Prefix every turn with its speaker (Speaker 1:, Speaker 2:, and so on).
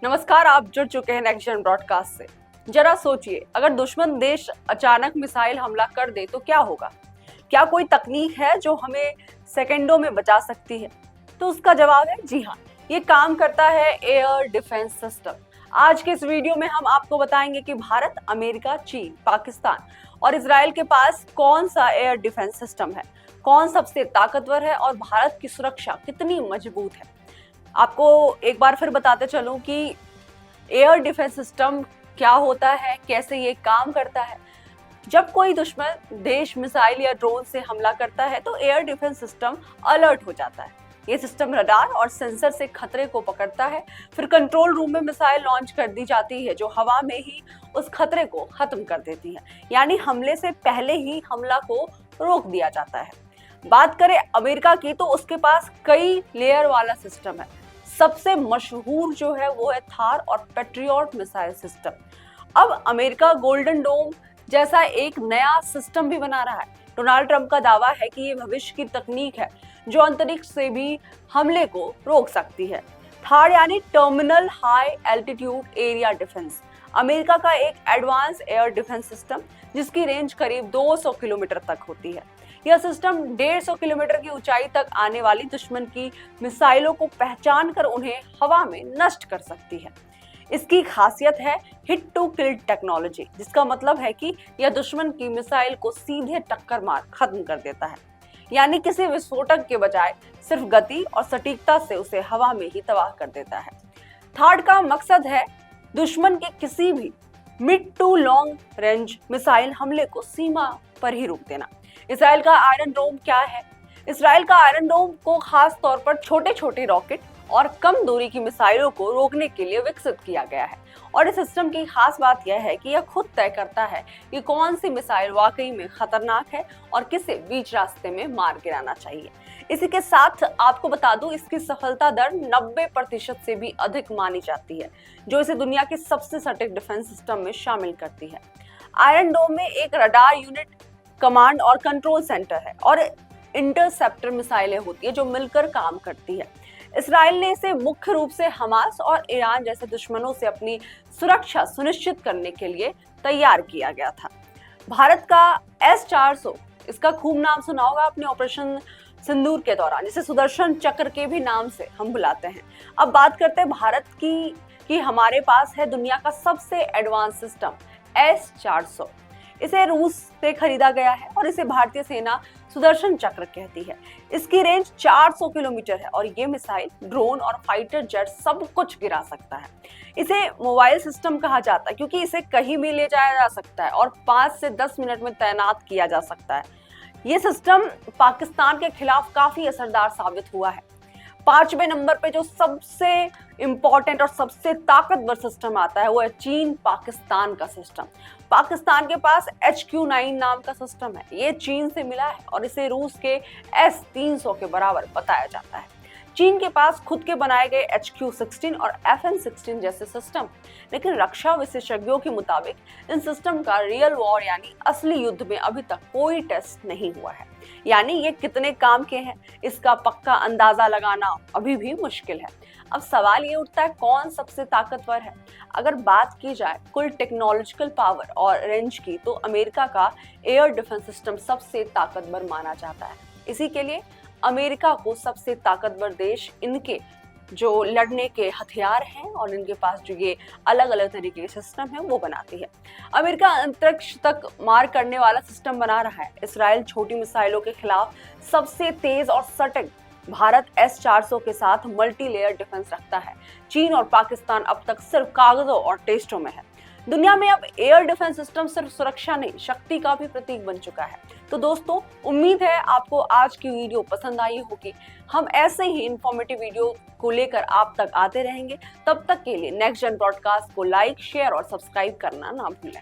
Speaker 1: नमस्कार, आप जुड़ चुके हैं नेक्स्ट जन ब्रॉडकास्ट से। जरा सोचिए, अगर दुश्मन देश अचानक मिसाइल हमला कर दे तो क्या होगा? क्या कोई तकनीक है जो हमें सेकंडों में बचा सकती है? तो उसका जवाब है जी हाँ, ये काम करता है एयर डिफेंस सिस्टम। आज के इस वीडियो में हम आपको बताएंगे कि भारत, अमेरिका, चीन, पाकिस्तान और इजराइल के पास कौन सा एयर डिफेंस सिस्टम है, कौन सबसे ताकतवर है और भारत की सुरक्षा कितनी मजबूत है। आपको एक बार फिर बताते चलूं कि एयर डिफेंस सिस्टम क्या होता है, कैसे ये काम करता है। जब कोई दुश्मन देश मिसाइल या ड्रोन से हमला करता है तो एयर डिफेंस सिस्टम अलर्ट हो जाता है। ये सिस्टम रडार और सेंसर से खतरे को पकड़ता है, फिर कंट्रोल रूम में मिसाइल लॉन्च कर दी जाती है जो हवा में ही उस खतरे को खत्म कर देती है, यानी हमले से पहले ही हमला को रोक दिया जाता है। बात करें अमेरिका की तो उसके पास कई लेयर वाला सिस्टम है। सबसे मशहूर जो है वो है थार और पैट्रियट मिसाइल सिस्टम। अब अमेरिका गोल्डन डोम जैसा एक नया सिस्टम भी बना रहा है। डोनाल्ड ट्रंप का दावा है कि ये भविष्य की तकनीक है जो अंतरिक्ष से भी हमले को रोक सकती है। थार यानी terminal high altitude area defence, America का एक एडवांस एयर डिफेंस सिस्टम जिसकी रेंज करीब 200 किलोमीटर तक होती है। यह सिस्टम 150 किलोमीटर की ऊंचाई तक आने वाली दुश्मन की मिसाइलों को पहचान कर उन्हें हवा में नष्ट कर सकती है। इसकी खासियत है हिट टू किल टेक्नोलॉजी, जिसका मतलब है कि यह दुश्मन की मिसाइल को सीधे टक्कर मार खत्म कर देता है, यानी किसी विस्फोटक के बजाय सिर्फ गति और सटीकता से उसे हवा में ही तबाह कर देता है। थर्ड का मकसद है दुश्मन के किसी भी mid to long range missile हमले को सीमा पर ही रोक देना। इसराइल का आयरन डोम क्या है? इसराइल का आयरन डोम को खास तौर पर छोटे छोटे रॉकेट और कम दूरी की मिसाइलों को रोकने के लिए विकसित किया गया है। और इस सिस्टम की खास बात यह है कि यह खुद तय करता है कि कौन सी मिसाइल वाकई में खतरनाक है और किसे बीच रास्ते में मार गिराना चाहिए। इसी के साथ आपको बता दूं, इसकी सफलता दर 90% से भी अधिक मानी जाती है, जो इसे दुनिया के सबसे सटीक डिफेंस सिस्टम में शामिल करती है। आयरन डोम में एक रडार यूनिट, कमांड और कंट्रोल सेंटर है और इंटरसेप्टर मिसाइलें होती है जो मिलकर काम करती है। इसराइल ने इसे मुख्य रूप से हमास और ईरान जैसे दुश्मनों से अपनी सुरक्षा सुनिश्चित करने के लिए तैयार किया गया था। भारत का S-400, इसका खूब नाम सुना होगा आपने ऑपरेशन सिंदूर के दौरान, जिसे सुदर्शन चक्र के भी नाम से हम बुलाते हैं। अब बात करते हैं भारत की कि हमारे पास है दुनिया का सबसे एडवांस सिस्टम S-400। इसे रूस से खरीदा गया है और इसे भारतीय सेना सुदर्शन चक्र कहती है। इसकी रेंज 400 किलोमीटर है और ये मिसाइल ड्रोन और फाइटर जेट सब कुछ गिरा सकता है। इसे मोबाइल सिस्टम कहा जाता है क्योंकि इसे कहीं भी ले जाया जा सकता है और 5 से 10 मिनट में तैनात किया जा सकता है। ये सिस्टम पाकिस्तान के खिलाफ काफी असरदार साबित हुआ है। 5वें नंबर पे जो सबसे इंपॉर्टेंट और सबसे ताकतवर सिस्टम आता है वो है चीन पाकिस्तान का सिस्टम। पाकिस्तान के पास HQ-9 नाम का सिस्टम है। ये चीन से मिला है और इसे रूस के S-300 के बराबर बताया जाता है। चीन के पास खुद के बनाए गए HQ-16 और FN-16 जैसे सिस्टम, लेकिन रक्षा विशेषज्ञों के मुताबिक इन सिस्टम का रियल वॉर यानी असली युद्ध में अभी तक कोई टेस्ट नहीं हुआ है। यानी ये कितने काम के हैं, इसका पक्का अंदाजा लगाना अभी भी मुश्किल है। अब सवाल ये उठता है, कौन सबसे ताकतवर है? अगर बात की जाए कुल टेक्नोलॉजिकल पावर और रेंज की तो अमेरिका का एयर डिफेंस सिस्टम सबसे ताकतवर माना जाता है। इसी के लिए अमेरिका को सबसे ताकतवर देश इनके जो लड़ने के हथियार हैं और इनके पास जो ये अलग अलग तरीके के सिस्टम है वो बनाती है। अमेरिका अंतरिक्ष तक मार करने वाला सिस्टम बना रहा है। इसराइल छोटी मिसाइलों के खिलाफ सबसे तेज और सटीक। भारत S-400 के साथ मल्टी लेयर डिफेंस रखता है। चीन और पाकिस्तान अब तक सिर्फ कागजों और टेस्टों में है। दुनिया में अब एयर डिफेंस सिस्टम सिर्फ सुरक्षा नहीं, शक्ति का भी प्रतीक बन चुका है। तो दोस्तों, उम्मीद है आपको आज की वीडियो पसंद आई होगी। हम ऐसे ही इंफॉर्मेटिव वीडियो को लेकर आप तक आते रहेंगे। तब तक के लिए नेक्स्ट जन ब्रॉडकास्ट को लाइक, शेयर और सब्सक्राइब करना ना भूलें।